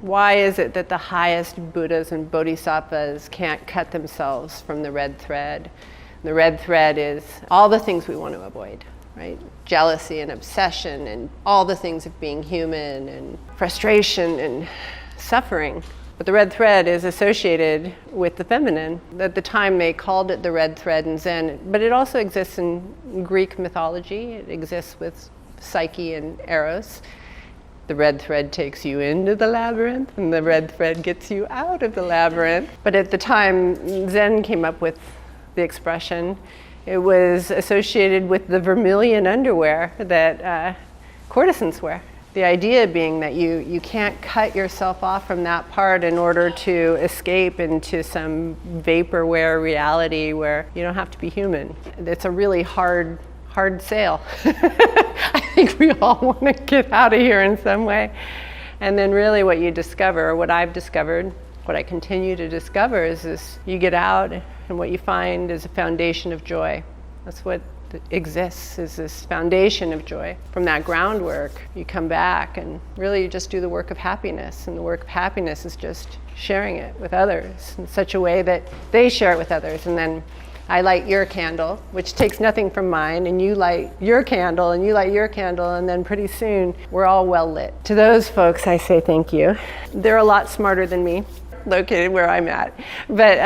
Why is it that the highest Buddhas and Bodhisattvas can't cut themselves from the red thread? The red thread is all the things we want to avoid, right? Jealousy and obsession and all the things of being human and frustration and suffering. But the red thread is associated with the feminine. At the time they called it the red thread in Zen, but it also exists in Greek mythology. It exists with Psyche and Eros. The red thread takes you into the labyrinth and the red thread gets you out of the labyrinth. But at the time Zen came up with the expression, it was associated with the vermilion underwear that courtesans wear. The idea being that you can't cut yourself off from that part in order to escape into some vaporware reality where you don't have to be human. It's a really hard sale. I think we all want to get out of here in some way. And then really what you discover, or what I've discovered, what I continue to discover is this: you get out and what you find is a foundation of joy. That's what exists, is this foundation of joy. From that groundwork, you come back and really you just do the work of happiness. And the work of happiness is just sharing it with others in such a way that they share it with others. And then I light your candle, which takes nothing from mine, and you light your candle, and you light your candle, and then pretty soon we're all well lit. To those folks, I say thank you. They're a lot smarter than me, located where I'm at. But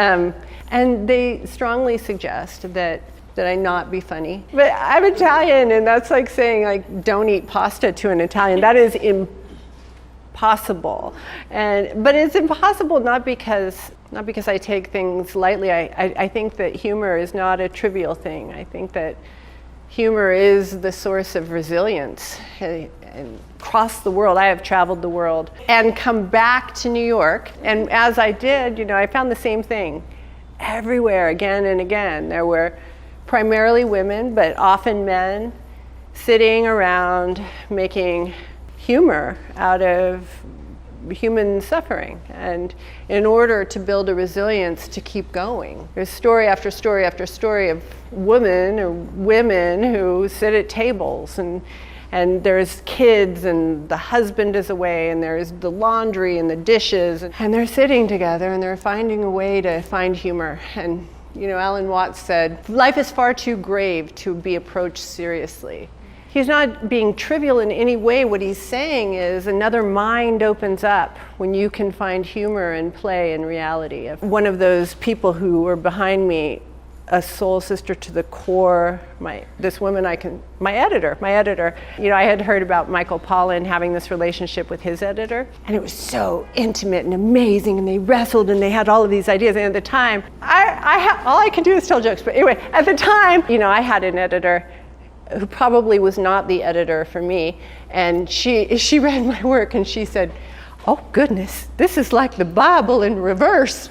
and they strongly suggest that I not be funny. But I'm Italian, and that's like saying, like, don't eat pasta to an Italian. That is impossible. But it's impossible not because I take things lightly. I think that humor is not a trivial thing. I think that humor is the source of resilience. And across the world, I have traveled the world and come back to New York. And as I did, I found the same thing. Everywhere, again and again, there were primarily women, but often men, sitting around making humor out of human suffering, and in order to build a resilience to keep going. There's story after story after story of women who sit at tables, and there's kids, and the husband is away, and there's the laundry and the dishes, and they're sitting together and they're finding a way to find humor. And Alan Watts said, life is far too grave to be approached seriously. He's not being trivial in any way. What he's saying is another mind opens up when you can find humor and play in reality. One of those people who were behind me, a soul sister to the core, my editor. I had heard about Michael Pollan having this relationship with his editor, and it was so intimate and amazing, and they wrestled and they had all of these ideas. And at the time, all I can do is tell jokes, but anyway, at the time, I had an editor who probably was not the editor for me, and she read my work and she said, "Oh goodness, this is like the Bible in reverse."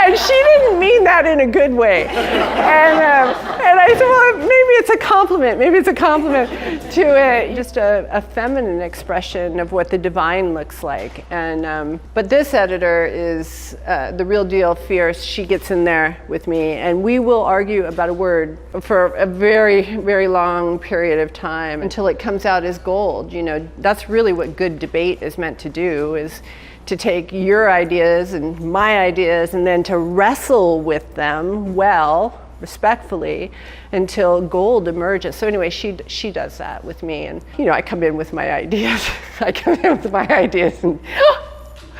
And she didn't mean that in a good way. And I said, well, maybe it's a compliment. Maybe it's a compliment to just a feminine expression of what the divine looks like. But this editor is the real deal, fierce. She gets in there with me, and we will argue about a word for a very, very long period of time until it comes out as gold. That's really what good debate is meant to do, is to take your ideas and my ideas and then to wrestle with them well, respectfully, until gold emerges. So anyway, she does that with me, and I come in with my ideas. And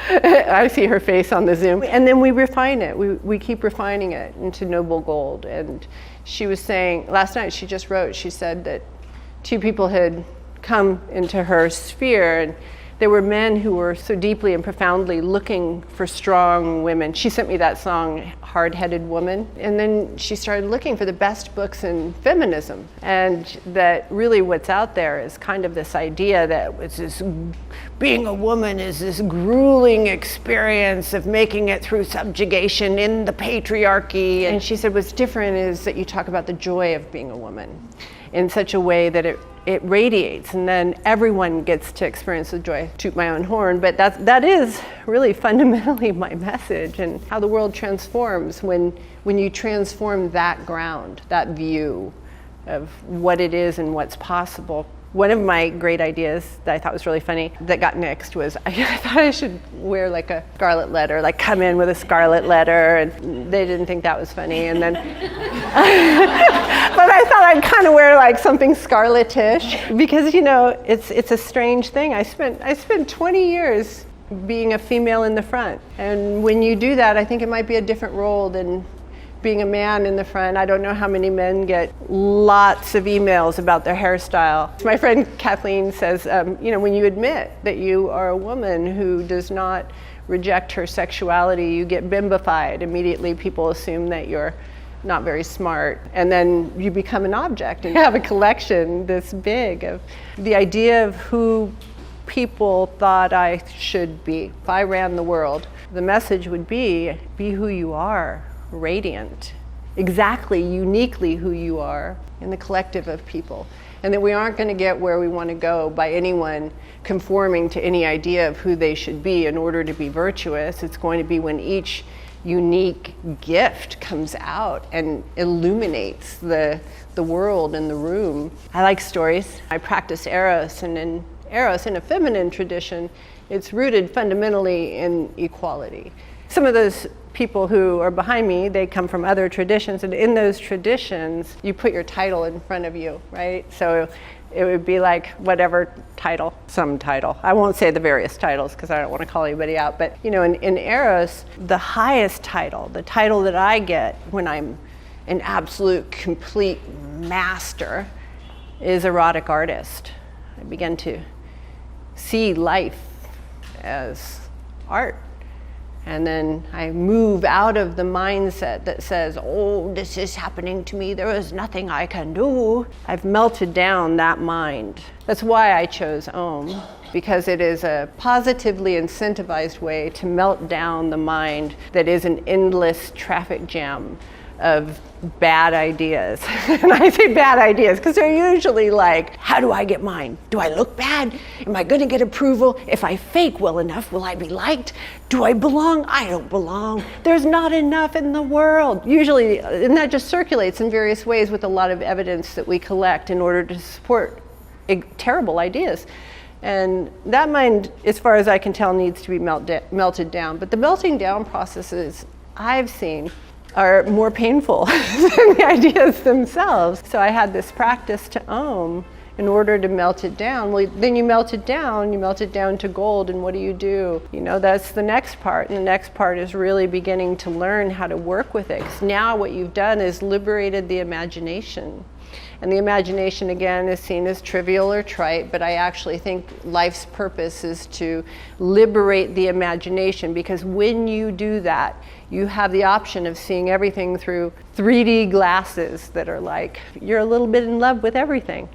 I see her face on the Zoom, and then we refine it. We keep refining it into noble gold. And she was saying, last night she just wrote, she said that 2 people had come into her sphere, and there were men who were so deeply and profoundly looking for strong women. She sent me that song, Hard-Headed Woman. And then she started looking for the best books in feminism. And that really what's out there is kind of this idea that being a woman is this grueling experience of making it through subjugation in the patriarchy. And she said what's different is that you talk about the joy of being a woman in such a way that it radiates, and then everyone gets to experience the joy. Toot my own horn, but that is really fundamentally my message, and how the world transforms when you transform that ground, that view of what it is and what's possible. One of my great ideas that I thought was really funny that got nixed was I thought I should wear like a scarlet letter, like come in with a scarlet letter, and they didn't think that was funny. And then, but I thought I'd kind of wear like something scarletish because it's a strange thing. I spent 20 years being a female in the front, and when you do that, I think it might be a different role than being a man in the front. I don't know how many men get lots of emails about their hairstyle. My friend Kathleen says, when you admit that you are a woman who does not reject her sexuality, you get bimbified. Immediately people assume that you're not very smart, and then you become an object and you have a collection this big of the idea of who people thought I should be. If I ran the world, the message would be who you are. Radiant, exactly, uniquely who you are in the collective of people, and that we aren't going to get where we want to go by anyone conforming to any idea of who they should be in order to be virtuous. It's going to be when each unique gift comes out and illuminates the world and the room. I like stories. I practice Eros, and in Eros, in a feminine tradition, it's rooted fundamentally in equality. Some of those people who are behind me, they come from other traditions, and in those traditions, you put your title in front of you, right? So it would be like whatever title, some title. I won't say the various titles because I don't want to call anybody out, but in Eros, the highest title, the title that I get when I'm an absolute complete master is erotic artist. I begin to see life as art. And then I move out of the mindset that says, oh, this is happening to me, there is nothing I can do. I've melted down that mind. That's why I chose Om, because it is a positively incentivized way to melt down the mind that is an endless traffic jam of bad ideas. And I say bad ideas because they're usually like, how do I get mine? Do I look bad? Am I going to get approval? If I fake well enough, will I be liked? Do I belong? I don't belong. There's not enough in the world. Usually, and that just circulates in various ways with a lot of evidence that we collect in order to support terrible ideas. And that mind, as far as I can tell, needs to be melted down. But the melting down processes I've seen are more painful than the ideas themselves. So I had this practice to Om in order to melt it down. Well, then you melt it down to gold, and what do? That's the next part. And the next part is really beginning to learn how to work with it. 'Cause now what you've done is liberated the imagination. And the imagination, again, is seen as trivial or trite, but I actually think life's purpose is to liberate the imagination, because when you do that, you have the option of seeing everything through 3D glasses that are like, you're a little bit in love with everything.